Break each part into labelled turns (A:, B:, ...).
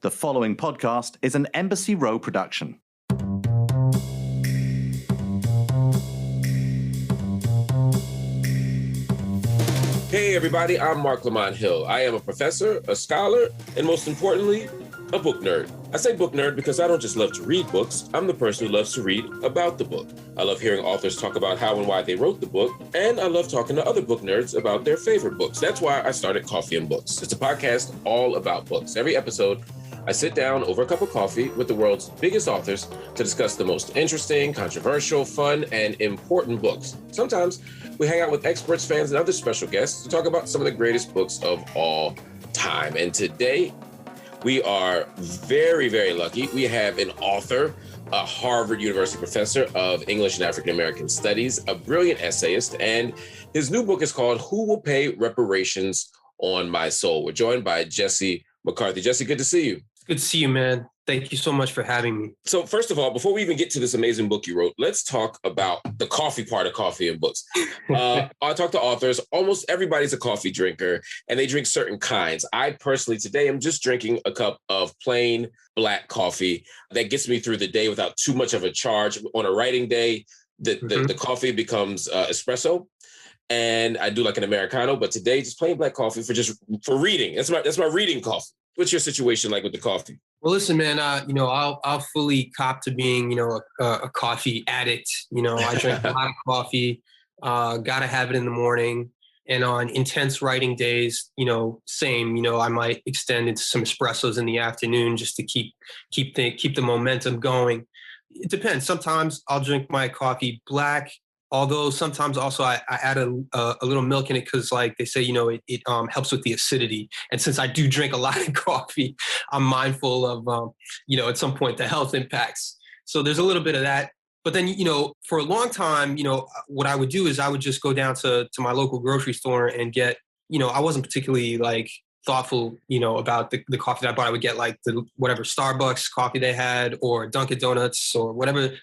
A: The following podcast is an Embassy Row production.
B: Hey everybody, I'm Marc Lamont Hill. I am a professor, a scholar, and most importantly, a book nerd. I say book nerd because I don't just love to read books. I'm the person who loves to read about the book. I love hearing authors talk about how and why they wrote the book, and I love talking to other book nerds about their favorite books. That's why I started Coffee and Books. It's a podcast all about books. Every episode, I sit down over a cup of coffee with the world's biggest authors to discuss the most interesting, controversial, fun, and important books. Sometimes we hang out with experts, fans, and other special guests to talk about some of the greatest books of all time. And today, we are very, very lucky. We have an author, a Harvard University professor of English and African American Studies, a brilliant essayist, and his new book is called Who Will Pay Reparations on My Soul. We're joined by Jesse McCarthy. Jesse, good to see you.
C: Good to see you, man. Thank you so much for having me.
B: So first of all, before we even get to this amazing book you wrote, let's talk about the coffee part of Coffee and Books. I talk to authors. Almost everybody's a coffee drinker, and they drink certain kinds. I personally today am just drinking a cup of plain black coffee that gets me through the day without too much of a charge. On a writing day, the coffee becomes espresso. And I do like an Americano, but today just plain black coffee for reading. That's my reading coffee. What's your situation like with the coffee?
C: Well, listen, man, I'll fully cop to being, a coffee addict. I drink a lot of coffee, gotta have it in the morning. And on intense writing days, same, I might extend into some espressos in the afternoon just to keep the momentum going. It depends. Sometimes I'll drink my coffee black. Although sometimes also I add a little milk in it because, like they say, it helps with the acidity. And since I do drink a lot of coffee, I'm mindful of, at some point the health impacts. So there's a little bit of that. But then, for a long time, what I would do is I would just go down to my local grocery store and get, I wasn't particularly thoughtful, about the coffee that I bought. I would get the whatever Starbucks coffee they had, or Dunkin' Donuts, or whatever.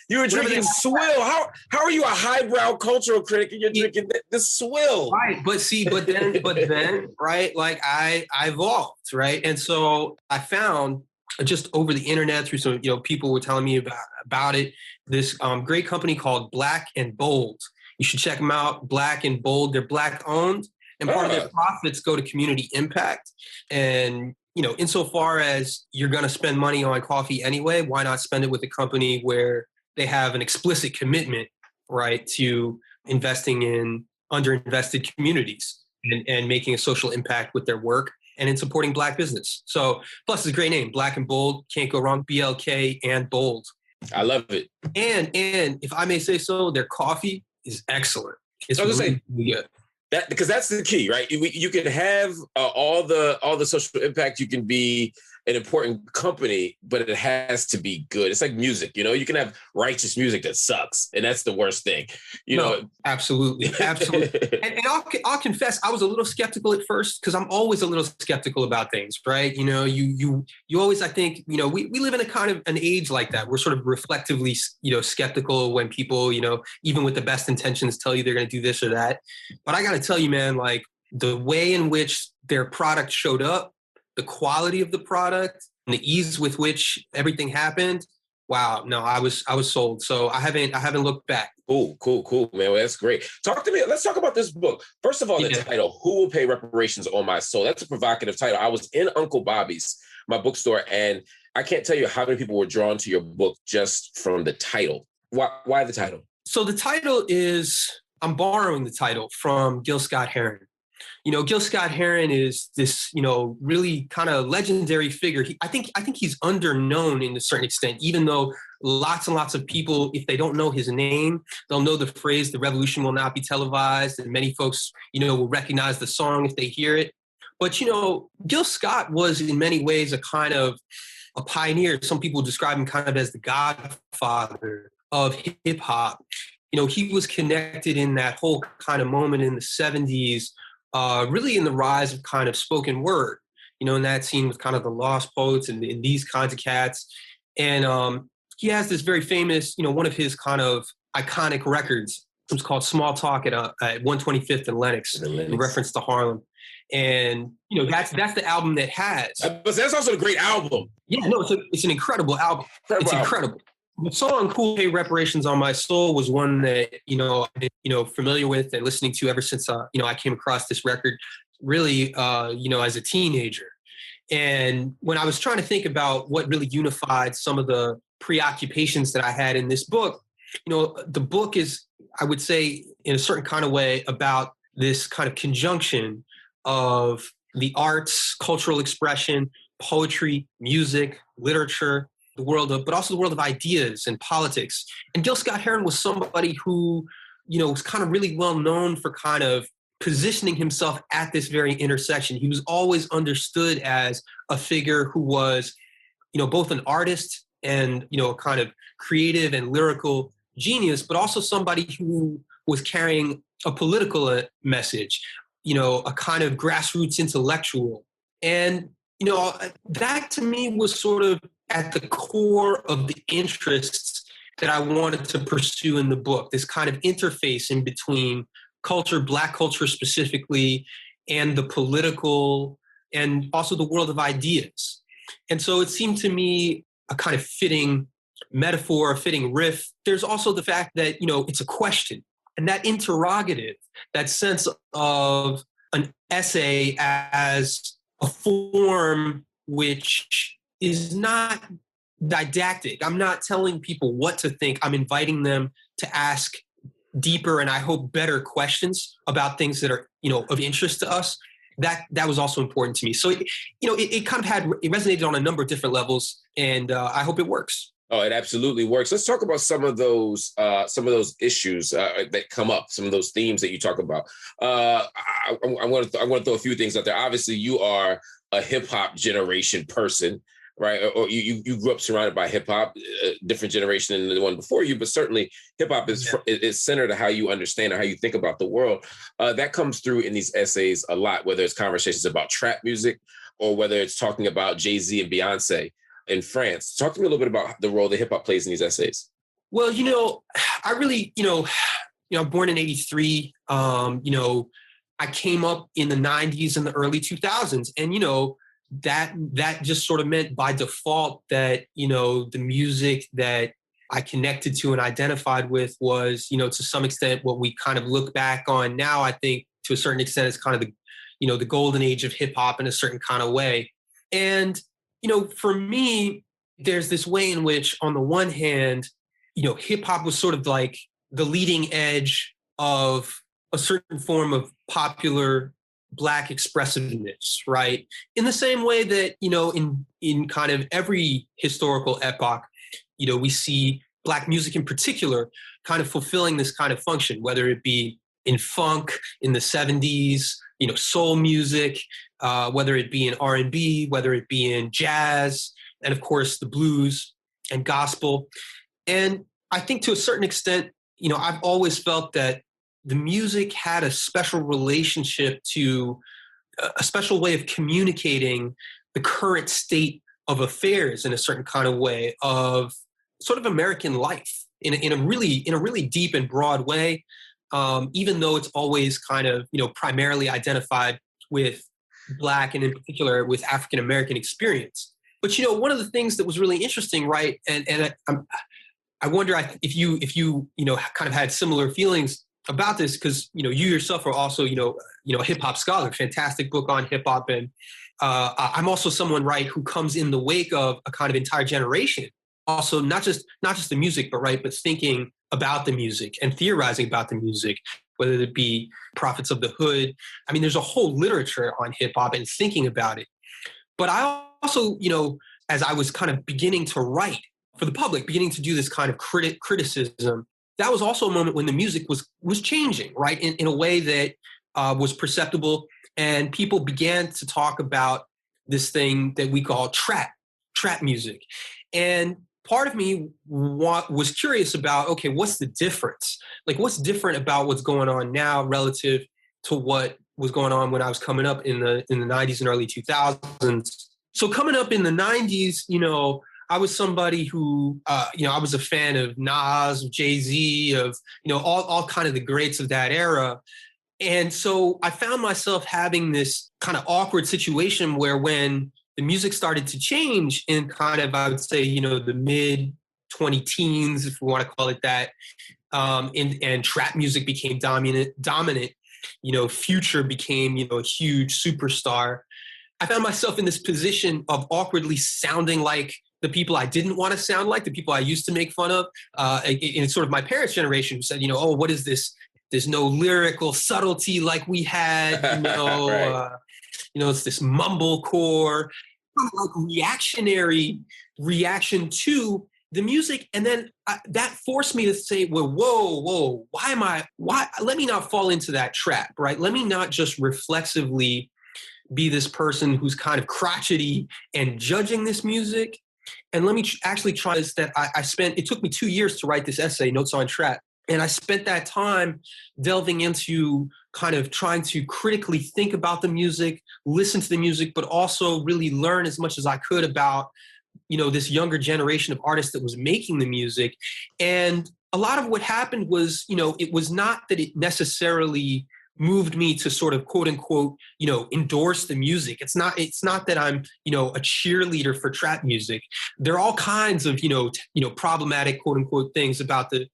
B: You were drinking swill. How are you a highbrow cultural critic and you're drinking the swill?
C: Right, but then, right? I evolved, right? And so I found just over the internet through some, people were telling me about it. This great company called Black and Bold. You should check them out. Black and Bold. They're Black owned. And part of their profits go to community impact. And, insofar as you're going to spend money on coffee anyway, why not spend it with a company where they have an explicit commitment, right, to investing in underinvested communities and making a social impact with their work and in supporting Black business. So, plus it's a great name, Black and Bold, can't go wrong, BLK and Bold.
B: I love it.
C: And if I may say so, their coffee is excellent. It's really good.
B: Because that's the key, right? You can have all the social impact. You can be an important company, but it has to be good. It's like music, you can have righteous music that sucks, and that's the worst thing.
C: Absolutely. and I'll confess, I was a little skeptical at first because I'm always a little skeptical about things, right? You always, I think, we live in a kind of an age like that. We're sort of reflectively, skeptical when people, even with the best intentions, tell you they're going to do this or that. But I got to tell you, man, the way in which their product showed up, the quality of the product, and the ease with which everything happened. Wow, no, I was sold. So I haven't looked back.
B: Cool, man. Well, that's great. Talk to me. Let's talk about this book. First of all, the title, Who Will Pay Reparations on My Soul? That's a provocative title. I was in Uncle Bobby's, my bookstore, and I can't tell you how many people were drawn to your book just from the title. Why the title? So
C: the title is, I'm borrowing the title from Gil Scott-Heron. Gil Scott-Heron is this, really kind of legendary figure. I think he's underknown in a certain extent, even though lots and lots of people, if they don't know his name, they'll know the phrase, "The revolution will not be televised." And many folks, will recognize the song if they hear it. But, Gil Scott was in many ways a kind of a pioneer. Some people describe him kind of as the godfather of hip hop. He was connected in that whole kind of moment in the 70s, really in the rise of kind of spoken word, in that scene with kind of the Lost Poets and these kinds of cats. And he has this very famous, one of his kind of iconic records. It was called Small Talk at 125th and Lenox, in reference to Harlem. And, that's the album that has.
B: But that's also a great album.
C: Yeah, no, it's an incredible album. Incredible. The song "Who Will Pay Reparations" on my soul was one that, I've been, familiar with and listening to ever since, I came across this record really, as a teenager. And when I was trying to think about what really unified some of the preoccupations that I had in this book, the book is, I would say, in a certain kind of way, about this kind of conjunction of the arts, cultural expression, poetry, music, literature, but also the world of ideas and politics. And Gil Scott-Heron was somebody who, was kind of really well known for kind of positioning himself at this very intersection. He was always understood as a figure who was, both an artist and, a kind of creative and lyrical genius, but also somebody who was carrying a political message, a kind of grassroots intellectual. And, that to me was sort of at the core of the interests that I wanted to pursue in the book, this kind of interface in between culture, Black culture specifically, and the political, and also the world of ideas. And so it seemed to me a kind of fitting metaphor, a fitting riff. There's also the fact that, it's a question. And that interrogative, that sense of an essay as a form which is not didactic. I'm not telling people what to think. I'm inviting them to ask deeper and I hope better questions about things that are, of interest to us. That was also important to me. So, it kind of it resonated on a number of different levels, and I hope it works.
B: Oh, it absolutely works. Let's talk about some of those issues that come up, some of those themes that you talk about. I want to throw a few things out there. Obviously, you are a hip hop generation person, right? Or you grew up surrounded by hip hop, different generation than the one before you, but certainly hip hop is centered to how you understand or how you think about the world. That comes through in these essays a lot, whether it's conversations about trap music or whether it's talking about Jay-Z and Beyonce in France. Talk to me a little bit about the role that hip hop plays in these essays.
C: Well, I really, I'm born in 83. I came up in the 90s and the early 2000s. And, that just sort of meant by default that, the music that I connected to and identified with was, to some extent, what we kind of look back on now, I think to a certain extent, is kind of the golden age of hip hop in a certain kind of way. And, for me, there's this way in which, on the one hand, hip hop was sort of like the leading edge of a certain form of popular Black expressiveness, right? In the same way that, in kind of every historical epoch, we see Black music in particular kind of fulfilling this kind of function, whether it be in funk in the 70s, soul music, whether it be in R&B, whether it be in jazz, and of course the blues and gospel. And I think to a certain extent, I've always felt that the music had a special relationship to a special way of communicating the current state of affairs in a certain kind of way of sort of American life in a really deep and broad way, even though it's always kind of, primarily identified with Black and in particular with African American experience. But, one of the things that was really interesting, right, and I wonder if you kind of had similar feelings about this, because you yourself are also a hip hop scholar, fantastic book on hip hop, and I'm also someone, right, who comes in the wake of a kind of entire generation, also not just the music, but thinking about the music and theorizing about the music, whether it be Prophets of the Hood. I mean, there's a whole literature on hip hop and thinking about it. But I also, as I was kind of beginning to write for the public, beginning to do this kind of criticism, that was also a moment when the music was changing, right, in a way that was perceptible. And people began to talk about this thing that we call trap music. And part of me was curious about, okay, what's the difference? Like, what's different about what's going on now relative to what was going on when I was coming up in the 90s and early 2000s? So coming up in the 90s, I was somebody who, I was a fan of Nas, of Jay-Z, of, all kind of the greats of that era. And so I found myself having this kind of awkward situation where when the music started to change in kind of, I would say, the mid 20 teens, if we want to call it that, and trap music became dominant, Future became, a huge superstar. I found myself in this position of awkwardly sounding like the people I didn't want to sound like, the people I used to make fun of. In sort of my parents' generation who said, oh, what is this? There's no lyrical subtlety like we had,
B: Right.
C: It's this mumblecore, kind of like reactionary reaction to the music. And then that forced me to say, well, whoa, why, let me not fall into that trap, right? Let me not just reflexively be this person who's kind of crotchety and judging this music. And let me actually try this, that it took me 2 years to write this essay, Notes on Trap. And I spent that time delving into kind of trying to critically think about the music, listen to the music, but also really learn as much as I could about, this younger generation of artists that was making the music. And a lot of what happened was, it was not that it necessarily moved me to sort of quote unquote, endorse the music. It's not that I'm, a cheerleader for trap music. There are all kinds of, problematic quote unquote things about it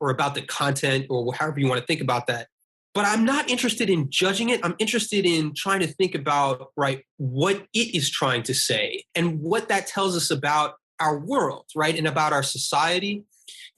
C: or about the content or however you want to think about that. But I'm not interested in judging it. I'm interested in trying to think about, right, what it is trying to say and what that tells us about our world, right, and about our society.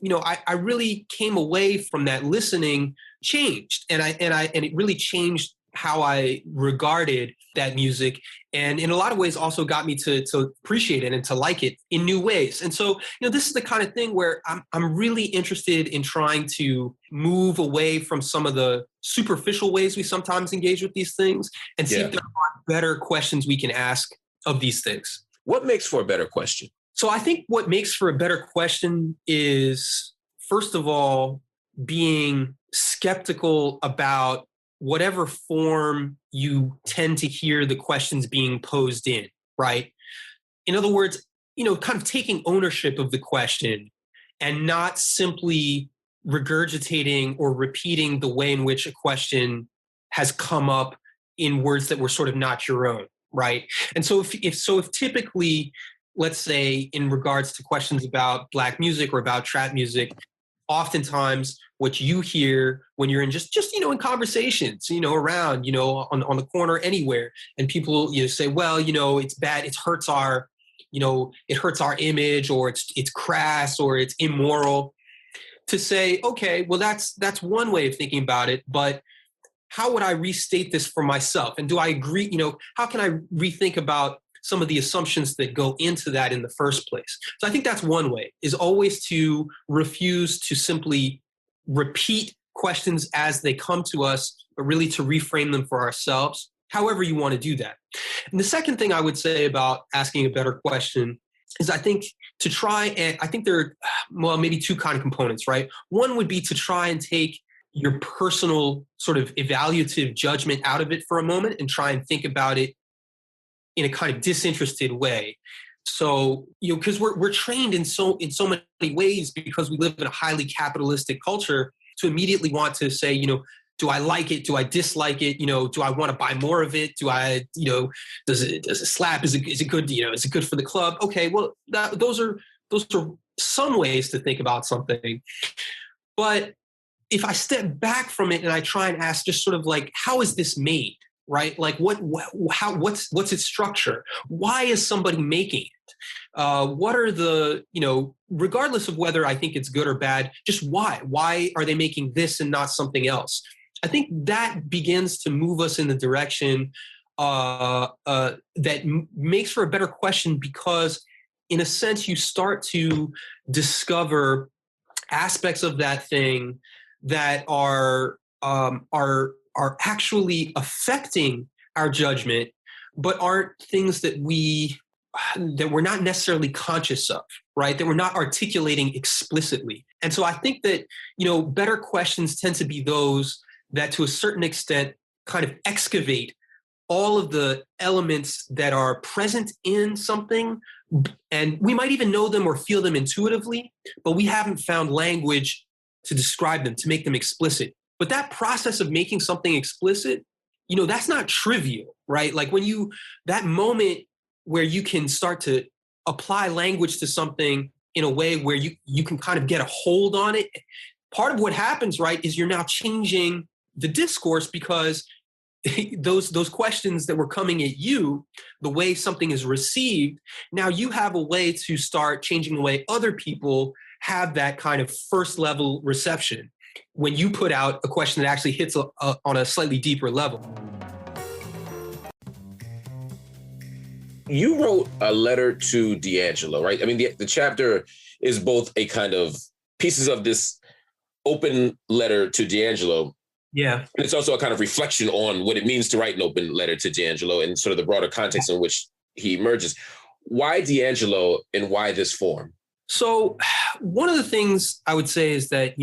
C: I really came away from that listening changed, and it really changed how I regarded that music, and in a lot of ways also got me to appreciate it and to like it in new ways. And so, this is the kind of thing where I'm really interested in trying to move away from some of the superficial ways we sometimes engage with these things and see if there are better questions we can ask of these things.
B: What makes for a better question?
C: So I think what makes for a better question is, first of all, being skeptical about whatever form you tend to hear the questions being posed in, right? In other words, kind of taking ownership of the question and not simply regurgitating or repeating the way in which a question has come up in words that were sort of not your own, right? And so if typically, let's say in regards to questions about Black music or about trap music, oftentimes what you hear when you're in just in conversations, around, on the corner anywhere, and people, say, well, it's bad, it hurts our image, or it's crass, or it's immoral. To say, okay, well, that's one way of thinking about it, but how would I restate this for myself? And do I agree, how can I rethink about some of the assumptions that go into that in the first place? So I think that's one way, is always to refuse to simply repeat questions as they come to us, but really to reframe them for ourselves, however you want to do that. And the second thing I would say about asking a better question is I think there are, well, maybe two kind of components, right? One would be to try and take your personal sort of evaluative judgment out of it for a moment and try and think about it in a kind of disinterested way. So, because we're trained in so many ways, because we live in a highly capitalistic culture, to immediately want to say, do I like it? Do I dislike it? Do I want to buy more of it? Do I, does it slap? Is it good? Is it good for the club? Okay, well, those are some ways to think about something. But if I step back from it and I try and ask just sort of like, how is this made? Right? Like what's its structure? Why is somebody making it? What are the, regardless of whether I think it's good or bad, just why are they making this and not something else? I think that begins to move us in the direction that makes for a better question, because in a sense, you start to discover aspects of that thing that are actually affecting our judgment, but aren't things that we're not necessarily conscious of, right? That we're not articulating explicitly. And so I think that, better questions tend to be those that to a certain extent kind of excavate all of the elements that are present in something. And we might even know them or feel them intuitively, but we haven't found language to describe them, to make them explicit. But that process of making something explicit, that's not trivial, right? Like that moment where you can start to apply language to something in a way where you can kind of get a hold on it. Part of what happens, right, is you're now changing the discourse, because those questions that were coming at you, the way something is received, now you have a way to start changing the way other people have that kind of first level reception when you put out a question that actually hits on a slightly deeper level.
B: You wrote a letter to DAngelo, right? I mean, the chapter is both a kind of pieces of this open letter to DAngelo.
C: Yeah.
B: And it's also a kind of reflection on what it means to write an open letter to DAngelo and sort of the broader context in which he emerges. Why DAngelo and why this form?
C: So one of the things I would say is that,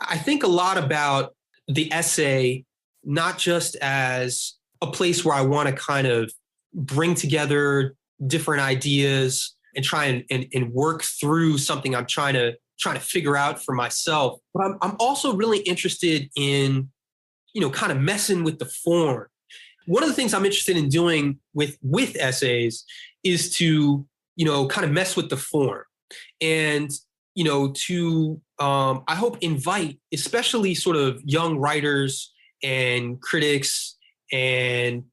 C: I think a lot about the essay, not just as a place where I want to kind of bring together different ideas and try and work through something I'm trying to figure out for myself. But I'm also really interested in, kind of messing with the form. One of the things I'm interested in doing with essays is to, kind of mess with the form and, to, I hope invite especially sort of young writers and critics and,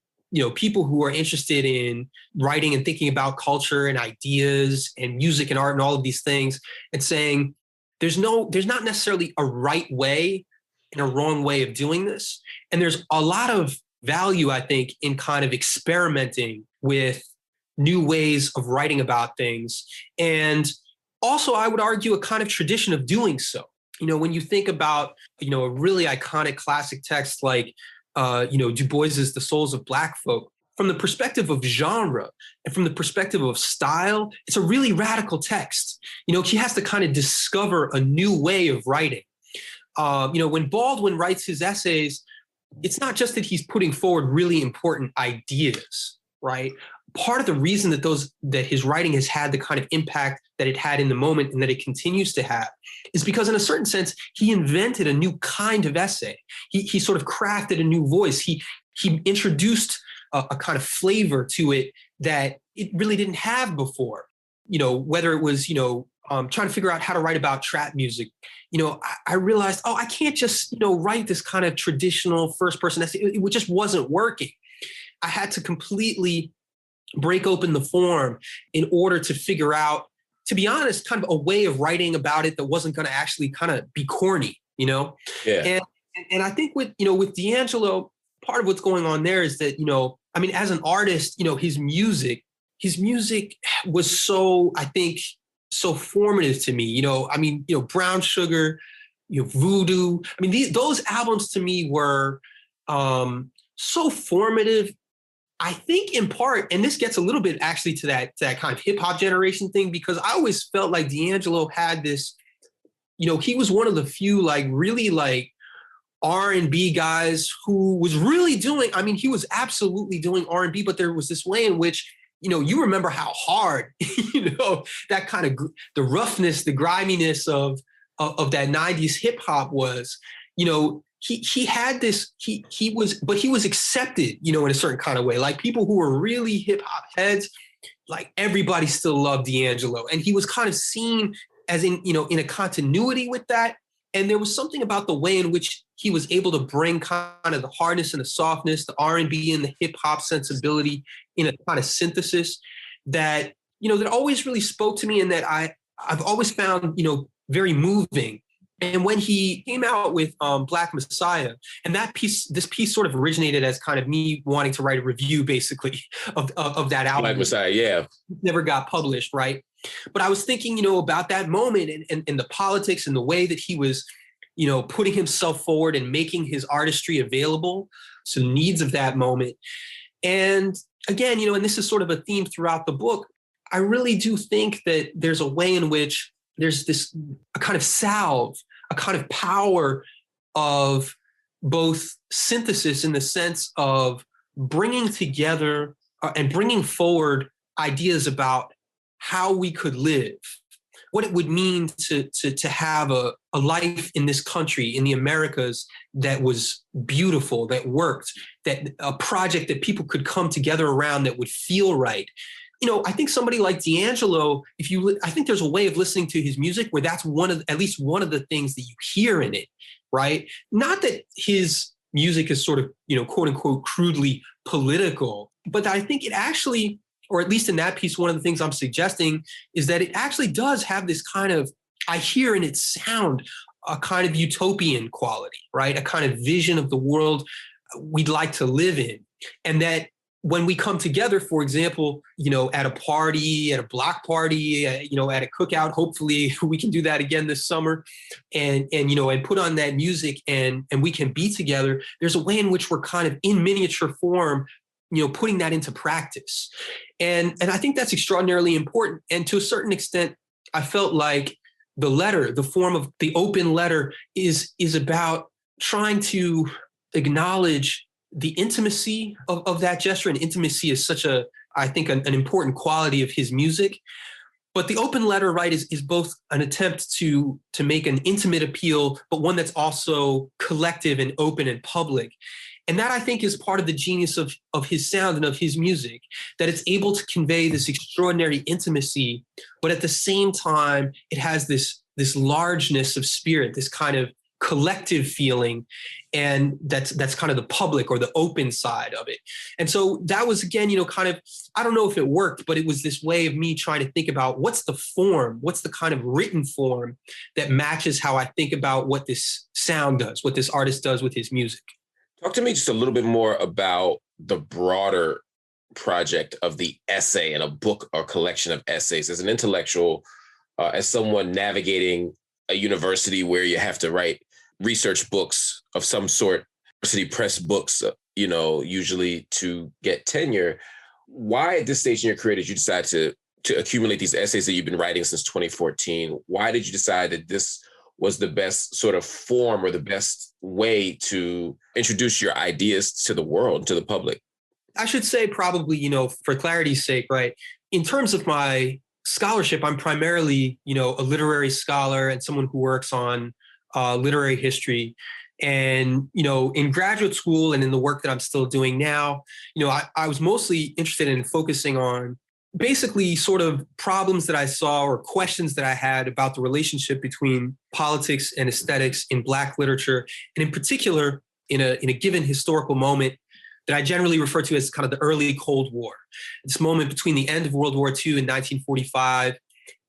C: people who are interested in writing and thinking about culture and ideas and music and art and all of these things, and saying, there's not necessarily a right way and a wrong way of doing this. And there's a lot of value, I think, in kind of experimenting with new ways of writing about things. And also, I would argue, a kind of tradition of doing so. When you think about, a really iconic classic text like, Du Bois's The Souls of Black Folk, from the perspective of genre and from the perspective of style, it's a really radical text. He has to kind of discover a new way of writing. When Baldwin writes his essays, it's not just that he's putting forward really important ideas, right? Part of the reason that his writing has had the kind of impact that it had in the moment and that it continues to have is because, in a certain sense, he invented a new kind of essay. He sort of crafted a new voice. He introduced a kind of flavor to it that it really didn't have before. Whether it was, trying to figure out how to write about trap music, I realized, I can't just, write this kind of traditional first person essay. It just wasn't working. I had to completely break open the form in order to figure out, to be honest, kind of a way of writing about it that wasn't going to actually kind of be corny, Yeah. And I think with DAngelo, part of what's going on there is that, as an artist, his music was so, I think, so formative to me. Brown Sugar, Voodoo. Those albums to me were so formative. I think in part, and this gets a little bit actually to that kind of hip hop generation thing, because I always felt like DAngelo had this, he was one of the few really R&B guys who was really doing, he was absolutely doing R&B, but there was this way in which, you remember how hard, that kind of the roughness, the griminess of that 90s hip hop was, he had this, he was accepted, in a certain kind of way. Like, people who were really hip hop heads, like, everybody still loved DAngelo. And he was kind of seen as in a continuity with that. And there was something about the way in which he was able to bring kind of the hardness and the softness, the R&B and the hip hop sensibility in a kind of synthesis that, that always really spoke to me, and that I've always found, very moving. And when he came out with Black Messiah, and this piece sort of originated as kind of me wanting to write a review, basically, of that album.
B: Black Messiah, yeah.
C: Never got published, right? But I was thinking, about that moment and the politics and the way that he was, putting himself forward and making his artistry available to the needs of that moment. And again, and this is sort of a theme throughout the book, I really do think that there's a way in which there's a kind of salve, a kind of power of both synthesis in the sense of bringing together and bringing forward ideas about how we could live, what it would mean to have a life in this country, in the Americas, that was beautiful, that worked, that a project that people could come together around that would feel right. I think somebody like DAngelo, I think there's a way of listening to his music where that's at least one of the things that you hear in it, right? Not that his music is sort of, quote unquote, crudely political, but I think it actually, or at least in that piece, one of the things I'm suggesting is that it actually does have this kind of, I hear in its sound, a kind of utopian quality, right? A kind of vision of the world we'd like to live in. And that when we come together, for example, at a party, at a block party, at a cookout, hopefully we can do that again this summer, and put on that music and we can be together. There's a way in which we're kind of in miniature form, putting that into practice. And I think that's extraordinarily important. And to a certain extent, I felt like the letter, the form of the open letter is about trying to acknowledge the intimacy of that gesture. And intimacy is such I think an important quality of his music. But the open letter, right, is both an attempt to make an intimate appeal, but one that's also collective and open and public. And that, I think, is part of the genius of his sound and of his music, that it's able to convey this extraordinary intimacy, but at the same time, it has this largeness of spirit, this kind of collective feeling, and that's kind of the public or the open side of it. And so that was, again, kind of, I don't know if it worked, but it was this way of me trying to think about what's the form, what's the kind of written form that matches how I think about what this sound does, what this artist does with his music.
B: Talk to me just a little bit more about the broader project of the essay and a book or collection of essays. As an intellectual, as someone navigating a university where you have to write research books of some sort, university press books, usually to get tenure, why at this stage in your career did you decide to accumulate these essays that you've been writing since 2014? Why did you decide that this was the best sort of form or the best way to introduce your ideas to the world, to the public?
C: I should say probably, for clarity's sake, right, in terms of my scholarship, I'm primarily, a literary scholar and someone who works on literary history. And, in graduate school and in the work that I'm still doing now, I was mostly interested in focusing on basically sort of problems that I saw or questions that I had about the relationship between politics and aesthetics in Black literature, and in particular, in a given historical moment that I generally refer to as kind of the early Cold War. This moment between the end of World War II in 1945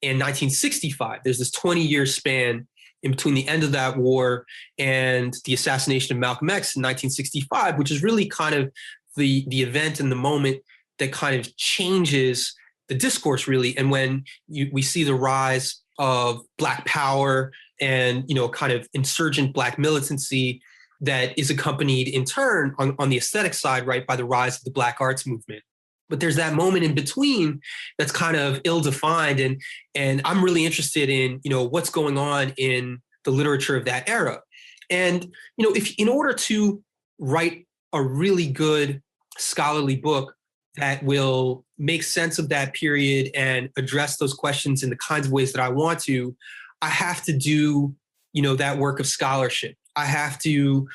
C: and 1965. There's this 20-year span in between the end of that war and the assassination of Malcolm X in 1965, which is really kind of the event and the moment that kind of changes the discourse, really. And when we see the rise of Black power and, kind of insurgent Black militancy that is accompanied in turn on the aesthetic side, right, by the rise of the Black arts movement. But there's that moment in between that's kind of ill-defined. And I'm really interested in, what's going on in the literature of that era. And, if in order to write a really good scholarly book that will make sense of that period and address those questions in the kinds of ways that I want to, I have to do, that work of scholarship. I have to,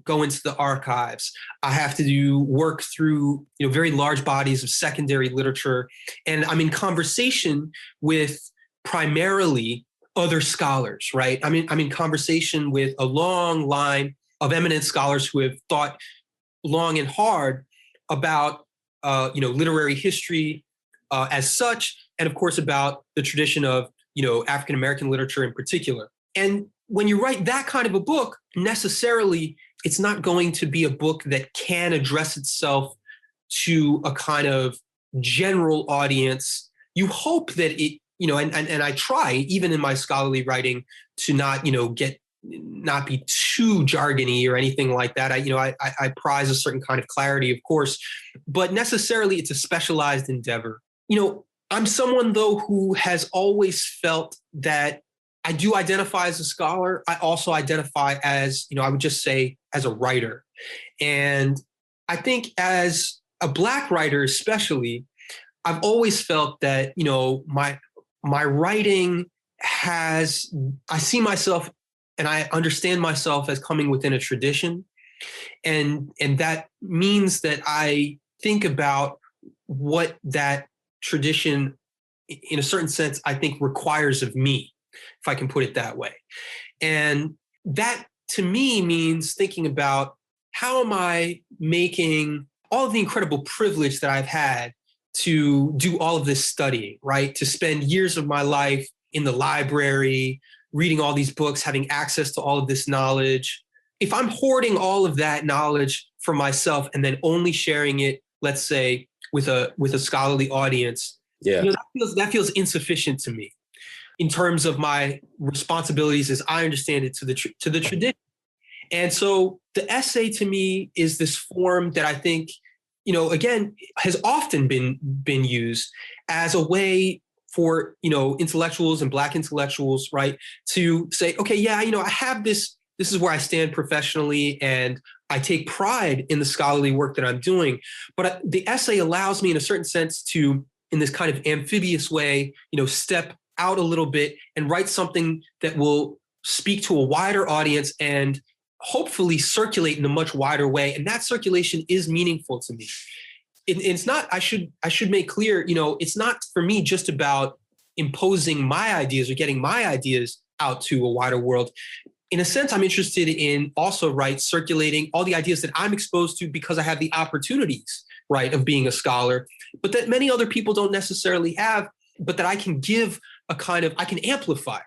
C: go into the archives. I have to work through, very large bodies of secondary literature. And I'm in conversation with primarily other scholars, right? I'm in conversation with a long line of eminent scholars who have thought long and hard about, literary history as such, and of course about the tradition of, African-American literature in particular. And when you write that kind of a book, necessarily, it's not going to be a book that can address itself to a kind of general audience. You hope that it, and I try, even in my scholarly writing, to not, not be too jargony or anything like that. I prize a certain kind of clarity, of course, but necessarily it's a specialized endeavor. I'm someone, though, who has always felt that I do identify as a scholar. I also identify as, I would just say, as a writer. And I think as a Black writer, especially, I've always felt that, my writing I see myself and I understand myself as coming within a tradition. And that means that I think about what that tradition, in a certain sense, I think requires of me, if I can put it that way. And that to me means thinking about how am I making all of the incredible privilege that I've had to do all of this studying, right? To spend years of my life in the library, reading all these books, having access to all of this knowledge. If I'm hoarding all of that knowledge for myself and then only sharing it, let's say, with a scholarly audience, that feels insufficient to me in terms of my responsibilities as I understand it to the tradition. And so the essay to me is this form that I think, again, has often been used as a way for, intellectuals and Black intellectuals, right, to say, okay, yeah, I have this is where I stand professionally and I take pride in the scholarly work that I'm doing. But the essay allows me in a certain sense to, in this kind of amphibious way, step out a little bit and write something that will speak to a wider audience and hopefully circulate in a much wider way. And that circulation is meaningful to me. It's not, I should make clear, it's not for me just about imposing my ideas or getting my ideas out to a wider world. In a sense, I'm interested in also, circulating all the ideas that I'm exposed to because I have the opportunities, of being a scholar, but that many other people don't necessarily have, but that I can give I can amplify,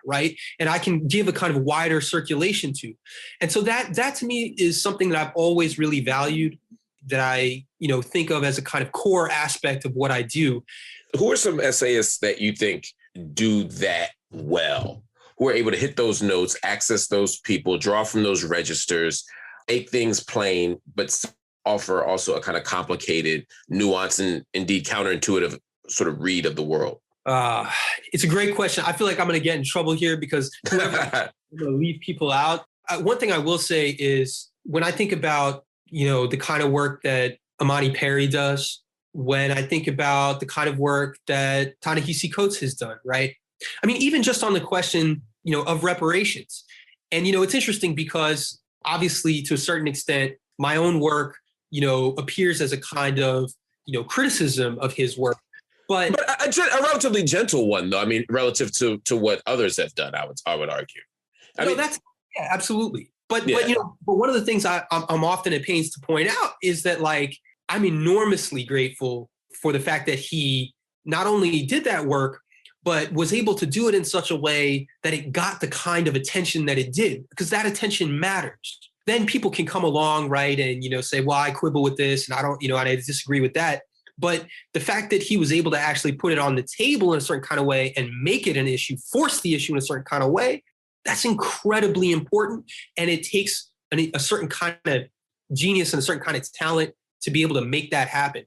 C: and I can give a kind of wider circulation to. And so that to me is something that I've always really valued, that I, think of as a kind of core aspect of what I do.
B: Who are some essayists that you think do that well? Who are able to hit those notes, access those people, draw from those registers, make things plain, but offer also a kind of complicated, nuanced, and indeed counterintuitive sort of read of the world?
C: It's a great question. I feel like I'm going to get in trouble here because I'm going to leave people out. One thing I will say is when I think about, the kind of work that Imani Perry does, when I think about the kind of work that Ta-Nehisi Coates has done, right? I mean, even just on the question, of reparations. And, it's interesting because obviously to a certain extent, my own work, appears as a kind of, criticism of his work. But
B: a relatively gentle one, though. I mean, relative to what others have done, I would argue.
C: Absolutely. But one of the things I'm often at pains to point out is that I'm enormously grateful for the fact that he not only did that work, but was able to do it in such a way that it got the kind of attention that it did, because that attention matters. Then people can come along, and say, well, I quibble with this, and I don't, I disagree with that. But the fact that he was able to actually put it on the table in a certain kind of way and make it an issue, force the issue in a certain kind of way, that's incredibly important. And it takes a certain kind of genius and a certain kind of talent to be able to make that happen.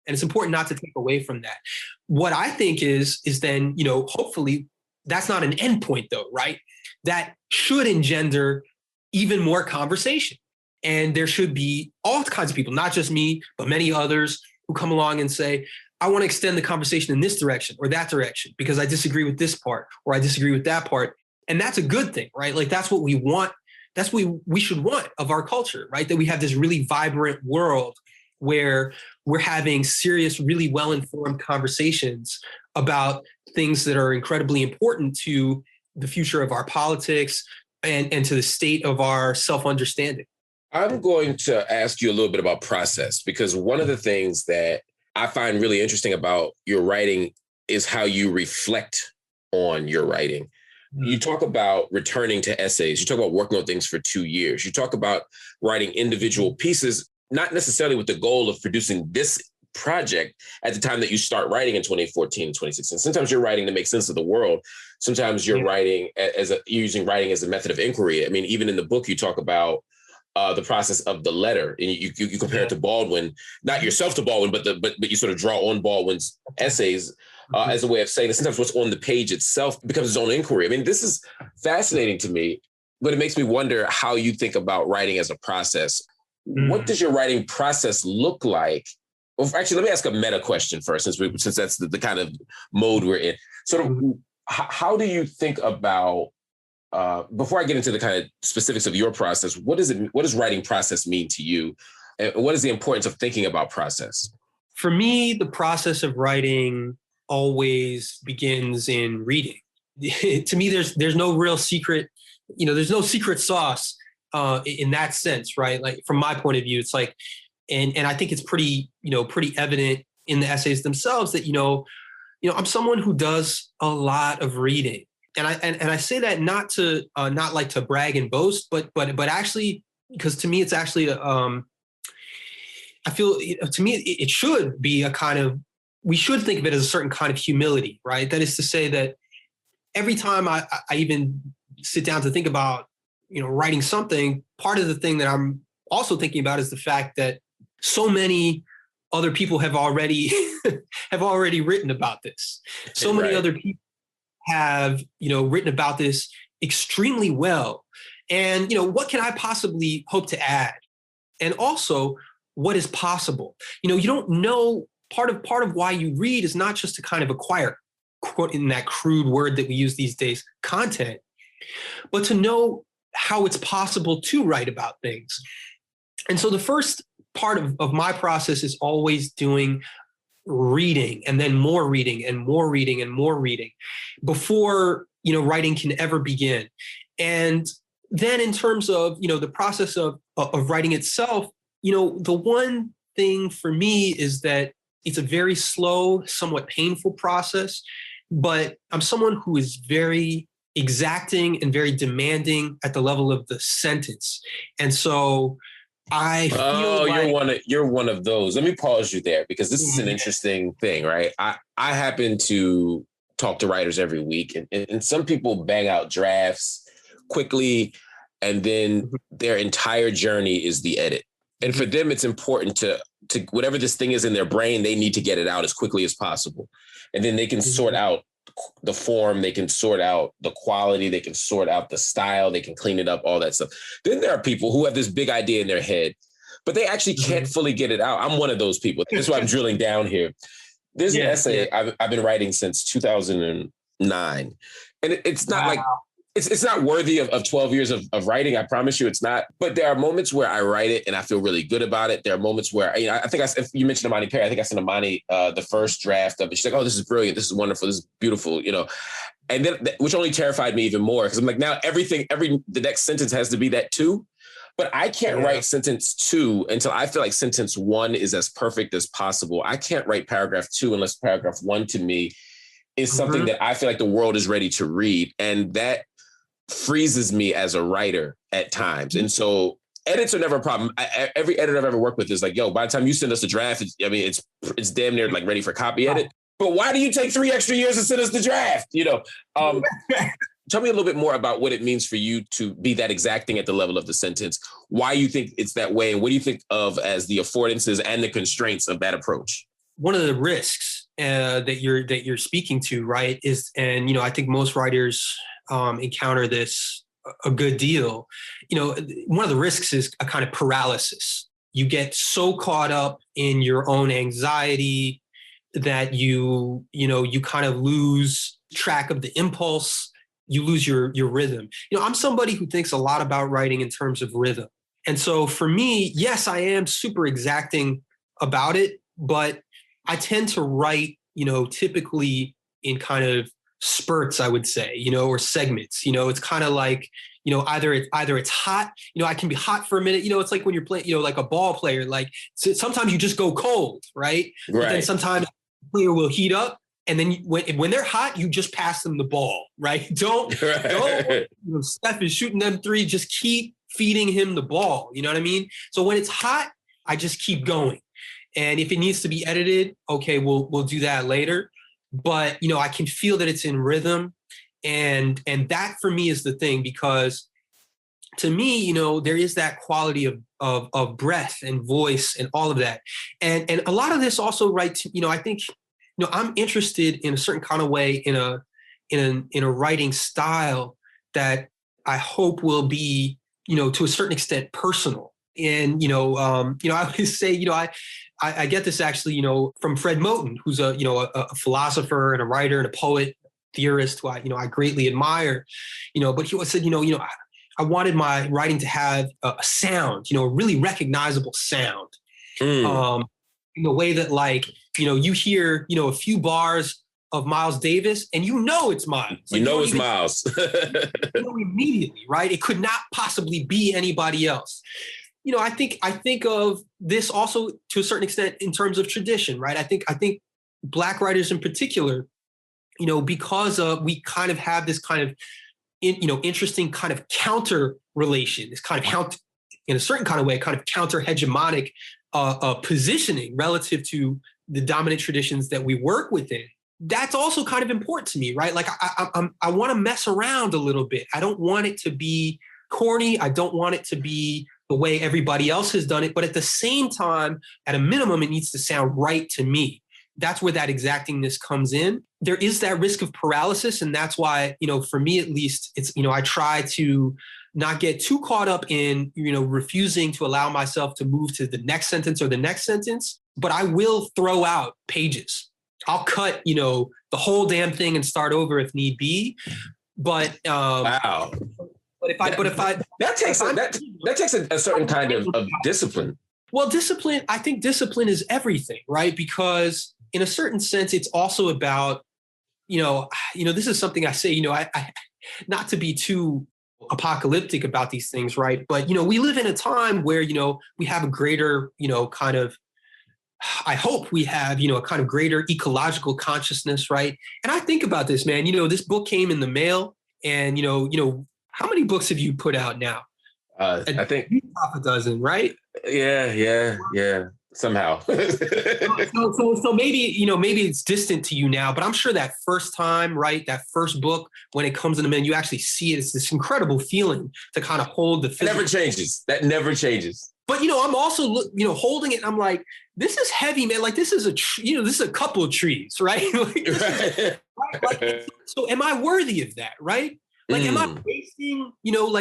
C: And it's important not to take away from that. What I think is then, hopefully that's not an endpoint though, right? That should engender even more conversation. And there should be all kinds of people, not just me, but many others who come along and say, I want to extend the conversation in this direction or that direction because I disagree with this part or I disagree with that part. And that's a good thing, right? That's what we want. That's what we should want of our culture, right? That we have this really vibrant world where we're having serious, really well-informed conversations about things that are incredibly important to the future of our politics and to the state of our self-understanding.
B: I'm going to ask you a little bit about process, because one of the things that I find really interesting about your writing is how you reflect on your writing. You talk about returning to essays. You talk about working on things for 2 years. You talk about writing individual pieces, not necessarily with the goal of producing this project at the time that you start writing in 2014 and 2016. Sometimes you're writing to make sense of the world. Sometimes you're writing using writing as a method of inquiry. I mean, even in the book, you talk about the process of the letter, and you compare it to Baldwin, not yourself to Baldwin, but you sort of draw on Baldwin's essays as a way of saying that sometimes what's on the page itself becomes its own inquiry. I mean, this is fascinating to me, but it makes me wonder how you think about writing as a process. What does your writing process look like? Well, actually, let me ask a meta question first, since that's the kind of mode we're in. Sort of, how do you think about, before I get into the kind of specifics of your process, what does writing process mean to you? And what is the importance of thinking about process?
C: For me, the process of writing always begins in reading. To me, there's no real secret, there's no secret sauce in that sense, right? Like from my point of view, it's like, and I think it's pretty evident in the essays themselves that, I'm someone who does a lot of reading. And I say that not like to brag and boast, but actually, because to me, it's actually, I feel to me, it should be a kind of, we should think of it as a certain kind of humility, right? That is to say that every time I even sit down to think about, writing something, part of the thing that I'm also thinking about is the fact that so many other people have already written about this. So many other people have, written about this extremely well. And, what can I possibly hope to add? And also, what is possible? You don't know, part of why you read is not just to kind of acquire, quote, in that crude word that we use these days, content, but to know how it's possible to write about things. And so the first part of my process is always doing reading, and then more reading and more reading and more reading before, writing can ever begin. And then in terms of, the process of writing itself, the one thing for me is that it's a very slow, somewhat painful process, but I'm someone who is very exacting and very demanding at the level of the sentence. And so I feel
B: you're one of those. Let me pause you there, because this is an interesting thing, right? I happen to talk to writers every week, and some people bang out drafts quickly, and then their entire journey is the edit. And for them, it's important to whatever this thing is in their brain, they need to get it out as quickly as possible. And then they can sort out the form, they can sort out the quality, they can sort out the style, they can clean it up, all that stuff. Then there are people who have this big idea in their head, but they actually can't fully get it out. I'm one of those people. That's why I'm drilling down here. There's an essay I've been writing since 2009. And it's not like, it's not worthy of 12 years of writing. I promise you it's not. But there are moments where I write it and I feel really good about it. There are moments where, I think if you mentioned Imani Perry, I think I sent Imani the first draft of it. She's like, oh, this is brilliant. This is wonderful. This is beautiful, And then, which only terrified me even more, because I'm like, now the next sentence has to be that too. But I can't write sentence 2 until I feel like sentence 1 is as perfect as possible. I can't write paragraph 2 unless paragraph 1 to me is something that I feel like the world is ready to read. And that freezes me as a writer at times. And so edits are never a problem. Every editor I've ever worked with is like, yo, by the time you send us a draft, it's damn near like ready for copy edit. But why do you take 3 extra years to send us the draft? Tell me a little bit more about what it means for you to be that exacting at the level of the sentence, why you think it's that way, and what do you think of as the affordances and the constraints of that approach? One
C: of the risks that you're speaking to, right, is, and I think most writers encounter this a good deal. One of the risks is a kind of paralysis. You get so caught up in your own anxiety that you kind of lose track of the impulse. You lose your rhythm. I'm somebody who thinks a lot about writing in terms of rhythm. And so for me, yes, I am super exacting about it, but I tend to write, typically in kind of spurts, I would say, or segments. It's kind of like, either it's hot, I can be hot for a minute, it's like when you're playing, like a ball player, like sometimes you just go cold, right? But then sometimes the player will heat up, and then when they're hot, you just pass them the ball, right? Don't Steph is shooting them 3, just keep feeding him the ball. You know what I mean? So when it's hot, I just keep going. And if it needs to be edited, okay, we'll do that later. But, I can feel that it's in rhythm. And that for me is the thing, because to me, there is that quality of breath and voice and all of that. And a lot of this also, right, I think, I'm interested in a certain kind of way in a writing style that I hope will be, to a certain extent personal. And, I always say, I get this actually, from Fred Moten, who's a philosopher and a writer and a poet. theorist who I greatly admire, but he said, I wanted my writing to have a sound, a really recognizable sound. In the way that you hear, a few bars of Miles Davis and it's Miles.
B: It's Miles.
C: Immediately, right? It could not possibly be anybody else. I think of this also to a certain extent in terms of tradition, right? I think Black writers in particular, because we kind of have this kind of, interesting kind of counter relation, this kind of in a certain kind of way, kind of counter hegemonic positioning relative to the dominant traditions that we work within. That's also kind of important to me, right? Like I want to mess around a little bit. I don't want it to be corny. I don't want it to be the way everybody else has done it. But at the same time, at a minimum, it needs to sound right to me. That's where that exactingness comes in. There is that risk of paralysis. And that's why, for me, at least, it's, I try to not get too caught up in, refusing to allow myself to move to the next sentence or the next sentence, but I will throw out pages. I'll cut, the whole damn thing and start over if need be. But,
B: wow. That takes a certain kind of discipline.
C: Well, I think discipline is everything, right? Because in a certain sense, it's also about, this is something I say, I not to be too apocalyptic about these things, right? But, we live in a time where, we have a greater, kind of, I hope we have, a kind of greater ecological consciousness, right? And I think about this, man, this book came in the mail and, how many books have you put out now?
B: I think
C: half a dozen, right?
B: Yeah. Somehow.
C: so maybe, maybe it's distant to you now, but I'm sure that first time, right? That first book, when it comes in the mail, you actually see it. It's this incredible feeling to kind of hold the physical.
B: That never changes.
C: But, I'm also, holding it. And I'm like, this is heavy, man. Like this is this is a couple of trees, right? So am I worthy of that? Right? Like, am I wasting,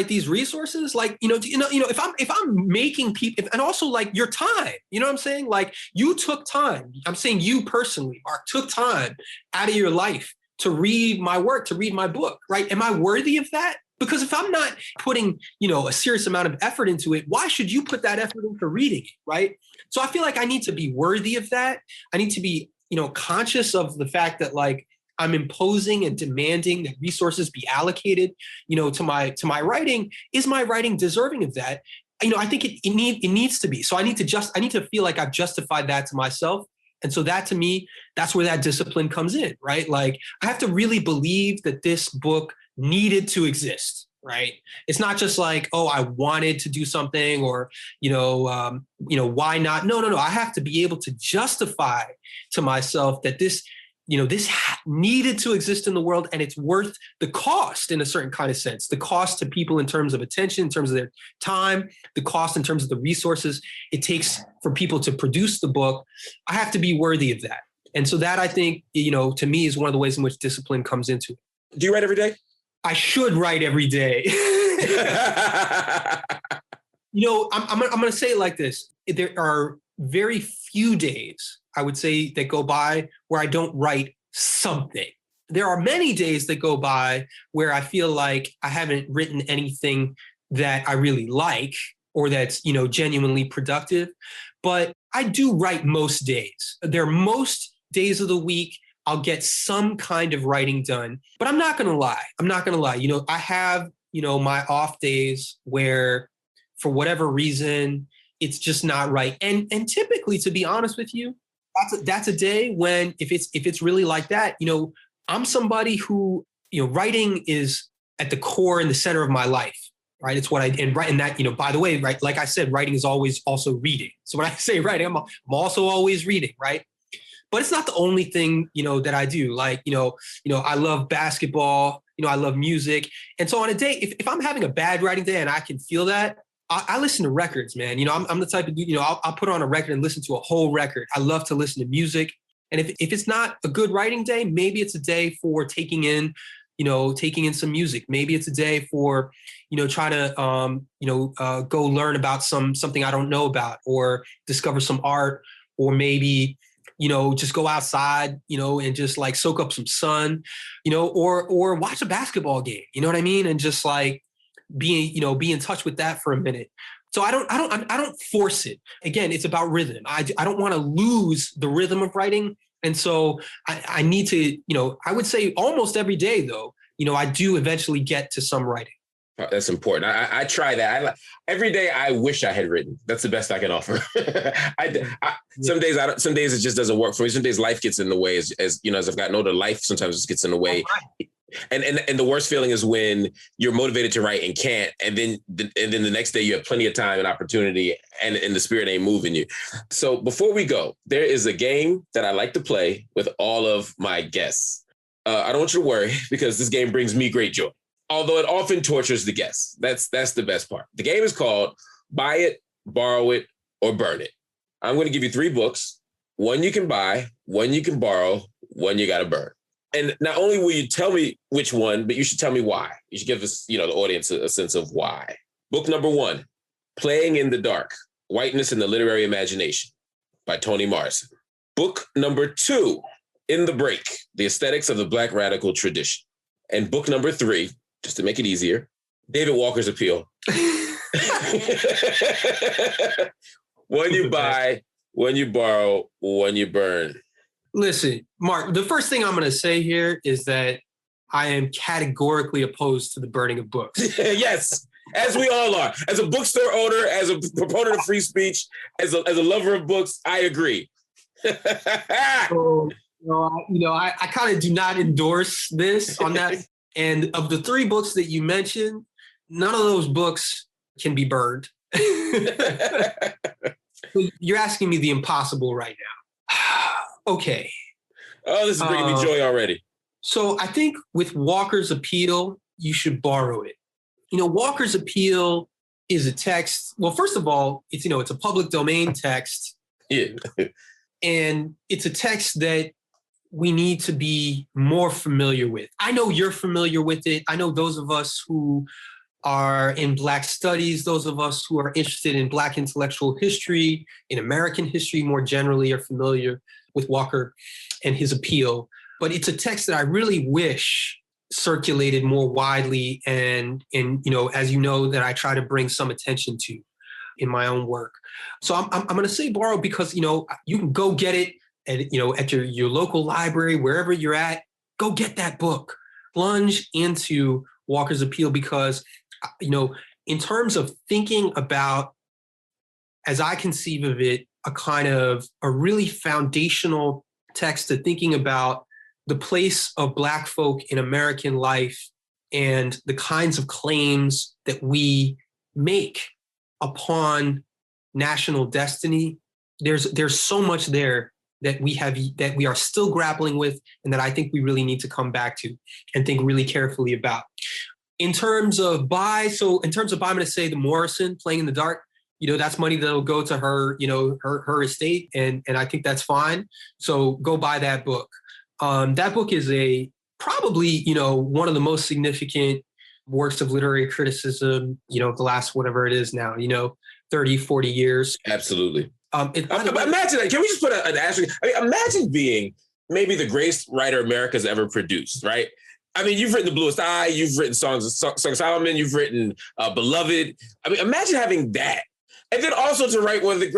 C: these resources? Like, if I'm making people, and also like your time, what I'm saying? Like you took time. I'm saying you personally, Marc, took time out of your life to read my work, to read my book, right? Am I worthy of that? Because if I'm not putting, a serious amount of effort into it, why should you put that effort into reading it, right? So I feel like I need to be worthy of that. I need to be, conscious of the fact that like, I'm imposing and demanding that resources be allocated, to my writing. Is my writing deserving of that? I think it needs to be. So I need to feel like I've justified that to myself. And so that to me, that's where that discipline comes in, right? Like I have to really believe that this book needed to exist, right? It's not just like, oh, I wanted to do something or, why not? No. I have to be able to justify to myself that this needed to exist in the world and it's worth the cost in a certain kind of sense, the cost to people in terms of attention, in terms of their time, the cost in terms of the resources it takes for people to produce the book. I have to be worthy of that. And so that I think, to me is one of the ways in which discipline comes into it.
B: Do you write every day?
C: I should write every day. I'm going to say it like this. There are very few days, I would say, that go by where I don't write something. There are many days that go by where I feel like I haven't written anything that I really like or that's, genuinely productive. But I do write most days. There are most days of the week I'll get some kind of writing done. But I'm not going to lie. I have, my off days where for whatever reason, it's just not right. And typically, to be honest with you, that's a day when if it's really like that, I'm somebody who, writing is at the core and the center of my life, right? It's what and that, by the way, right? Like I said, writing is always also reading. So when I say writing, I'm also always reading, right? But it's not the only thing, that I do. Like, I love basketball, I love music. And so on a day, if I'm having a bad writing day and I can feel that, I listen to records, man. I'm the type of dude, I'll put on a record and listen to a whole record. I love to listen to music. And if it's not a good writing day, maybe it's a day for taking in some music. Maybe it's a day for, trying to, go learn about something I don't know about or discover some art or maybe just go outside, and just like soak up some sun, or watch a basketball game, you know what I mean? And just like be in touch with that for a minute. So I don't force it. Again, it's about rhythm. I don't want to lose the rhythm of writing. And so I need to, I would say almost every day though, I do eventually get to some writing.
B: That's important. I try that. Every day I wish I had written. That's the best I can offer. Some days some days it just doesn't work for me. Some days life gets in the way as I've gotten older, life sometimes just gets in the way. Right. And the worst feeling is when you're motivated to write and can't, and then the next day you have plenty of time and opportunity and the spirit ain't moving you. So before we go, there is a game that I like to play with all of my guests. I don't want you to worry because this game brings me great joy, although it often tortures the guests. That's the best part. The game is called Buy It, Borrow It, or Burn It. I'm going to give you 3 books. One you can buy, one you can borrow, one you got to burn. And not only will you tell me which one, but you should tell me why. You should give us, the audience a sense of why. Book number 1, Playing in the Dark, Whiteness in the Literary Imagination by Toni Morrison. Book number 2, In the Break, The Aesthetics of the Black Radical Tradition. And book number 3, just to make it easier, David Walker's Appeal. One you buy, one you borrow, one you burn.
C: Listen, Mark, the first thing I'm going to say here is that I am categorically opposed to the burning of books.
B: Yes, as we all are. As a bookstore owner, as a proponent of free speech, as a lover of books, I agree.
C: So, I kind of do not endorse this on that. And of the 3 books that you mentioned, none of those books can be burned. You're asking me the impossible right now. Okay.
B: Oh, this is bringing me joy already.
C: So I think with Walker's Appeal, you should borrow it. Walker's Appeal is a text. Well, first of all, it's a public domain text.
B: Yeah.
C: And it's a text that we need to be more familiar with. I know you're familiar with it. I know those of us who are in Black studies, those of us who are interested in Black intellectual history, in American history more generally, are familiar with Walker and his appeal. But it's a text that I really wish circulated more widely and as you know, that I try to bring some attention to in my own work. So I'm going to say borrow because, you can go get it at your local library, wherever you're at, go get that book. Plunge into Walker's Appeal because, in terms of thinking about, as I conceive of it, a really foundational text to thinking about the place of Black folk in American life and the kinds of claims that we make upon national destiny. There's so much there that we are still grappling with and that I think we really need to come back to and think really carefully about. In terms of buy, I'm going to say the Morrison, Playing in the Dark. That's money that'll go to her, her estate, and I think that's fine. So go buy that book. That book is probably one of the most significant works of literary criticism, the last whatever it is now, 30, 40 years.
B: Absolutely. Imagine that. Can we just put an asterisk? Imagine being maybe the greatest writer America's ever produced, right? You've written The Bluest Eye, you've written Songs of Solomon, you've written Beloved. Imagine having that. And then also to write one of the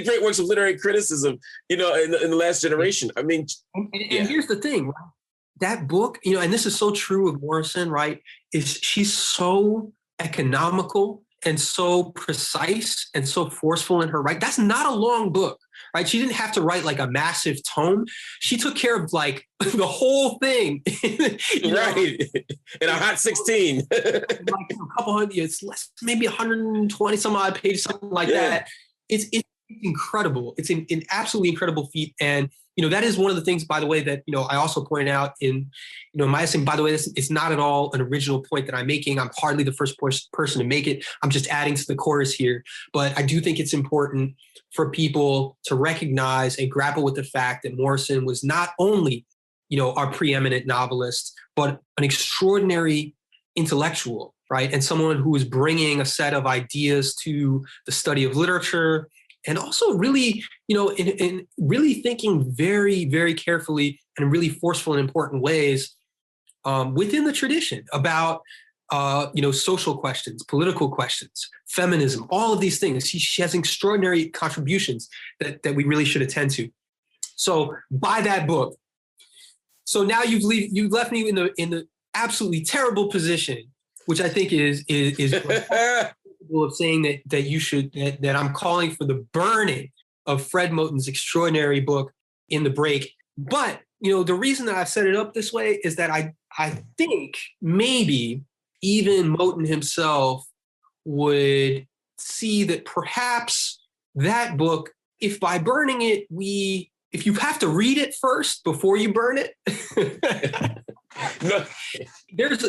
B: great works of literary criticism, in the last generation. And
C: here's the thing, right? That book, and this is so true of Morrison, right? Is she's so economical and so precise and so forceful in her writing. That's not a long book, right? She didn't have to write like a massive tome. She took care of like the whole thing.
B: Right. In a hot 16.
C: Like a couple hundred, it's less, maybe 120 some odd pages, something like that. It's incredible. It's an absolutely incredible feat. And, that is one of the things, by the way, that, I also pointed out in, my essay. By the way, it's not at all an original point that I'm making. I'm hardly the first person to make it. I'm just adding to the chorus here. But I do think it's important for people to recognize and grapple with the fact that Morrison was not only, our preeminent novelist, but an extraordinary intellectual, right? And someone who was bringing a set of ideas to the study of literature and also really, in really thinking very, very carefully and really forceful and important ways within the tradition about, social questions, political questions, feminism, all of these things. She has extraordinary contributions that we really should attend to. So buy that book. So now you've left me in the absolutely terrible position, which I think is of saying that I'm calling for the burning of Fred Moten's extraordinary book In the Break. But the reason that I've set it up this way is that I think maybe even Moten himself would see that perhaps that book, if by burning it, if you have to read it first before you burn it,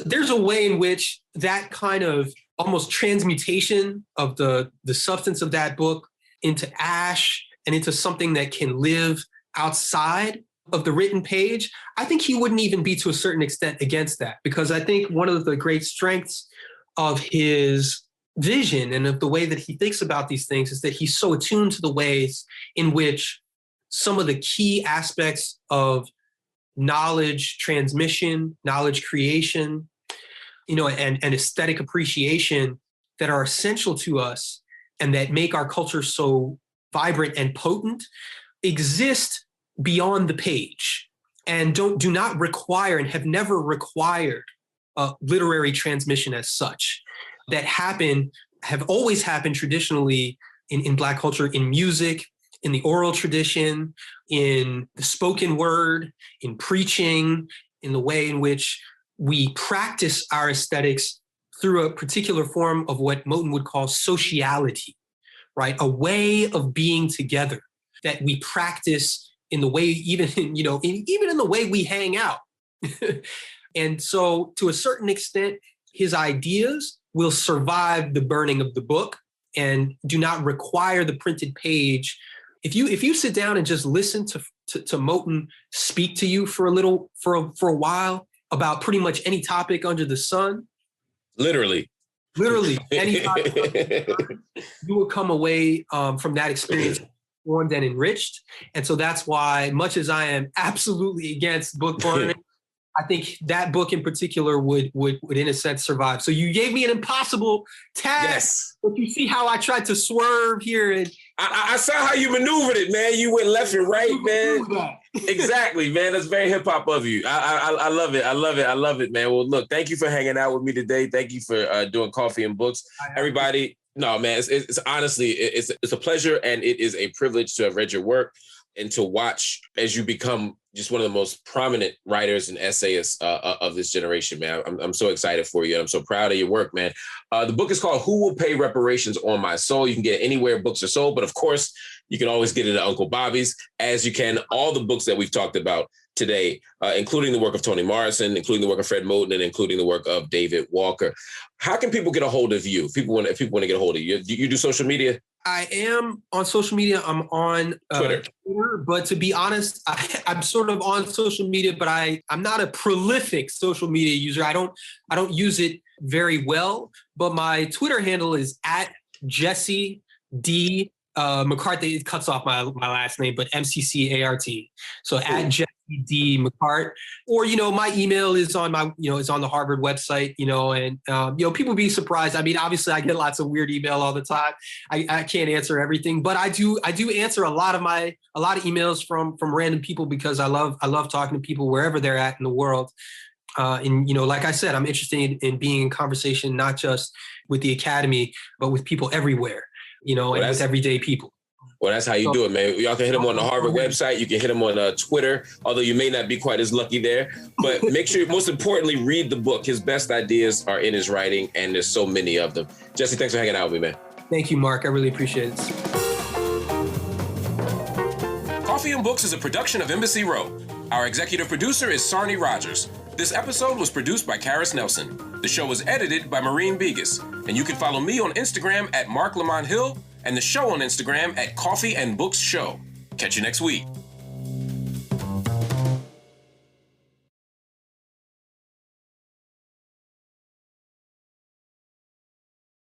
C: there's a way in which that kind of almost transmutation of the substance of that book into ash and into something that can live outside of the written page, I think he wouldn't even be to a certain extent against that, because I think one of the great strengths of his vision and of the way that he thinks about these things is that he's so attuned to the ways in which some of the key aspects of knowledge transmission, knowledge creation, and aesthetic appreciation that are essential to us and that make our culture so vibrant and potent exist beyond the page and do not require and have never required literary transmission as such, that have always happened traditionally in Black culture, in music, in the oral tradition, in the spoken word, in preaching, in the way in which we practice our aesthetics through a particular form of what Moten would call sociality, right? A way of being together that we practice in the way, even in the way we hang out. And so to a certain extent, his ideas will survive the burning of the book and do not require the printed page. If you sit down and just listen to Moten speak to you for a while about pretty much any topic under the sun, literally any topic, you will come away from that experience informed and enriched. And so that's why, much as I am absolutely against book burning, I think that book in particular would in a sense survive. So you gave me an impossible task. Yes. But you see how I tried to swerve here. And
B: I saw how you maneuvered it, man. You went left and right, man. Exactly, man. That's very hip hop of you. I love it. I love it, man. Well, look, thank you for hanging out with me today. Thank you for doing Coffee and Books. Everybody, no, man, it's honestly, it's a pleasure and it is a privilege to have read your work and to watch as you become just one of the most prominent writers and essayists of this generation, man. I'm so excited for you. And I'm so proud of your work, man. The book is called Who Will Pay Reparations on My Soul. You can get it anywhere books are sold, but of course, you can always get it at Uncle Bobby's, as you can all the books that we've talked about today, including the work of Toni Morrison, including the work of Fred Moten, and including the work of David Walker. How can people get a hold of you? If people want to get a hold of you, you do social media?
C: I am on social media. I'm on Twitter, but to be honest, I'm sort of on social media, but I'm not a prolific social media user. I don't use it very well, but my Twitter handle is at Jesse D. McCarthy. It cuts off my last name, but MCCART. So at Jesse D. McCart, or my email is on it's on the Harvard website. And people be surprised. I mean, obviously, I get lots of weird email all the time. I can't answer everything, but I do answer a lot of emails from random people because I love talking to people wherever they're at in the world. And like I said, I'm interested in being in conversation not just with the Academy, but with people everywhere. And with everyday people.
B: Well, that's how you do it, man. Y'all can hit him on the Harvard website. You can hit him on Twitter, although you may not be quite as lucky there. But make sure, most importantly, read the book. His best ideas are in his writing, and there's so many of them. Jesse, thanks for hanging out with me, man.
C: Thank you, Mark. I really appreciate it.
B: Coffee and Books is a production of Embassy Row. Our executive producer is Sarni Rogers. This episode was produced by Karis Nelson. The show was edited by Maureen Begas. And you can follow me on Instagram at Marc Lamont Hill and the show on Instagram at Coffee and Books Show. Catch you next week.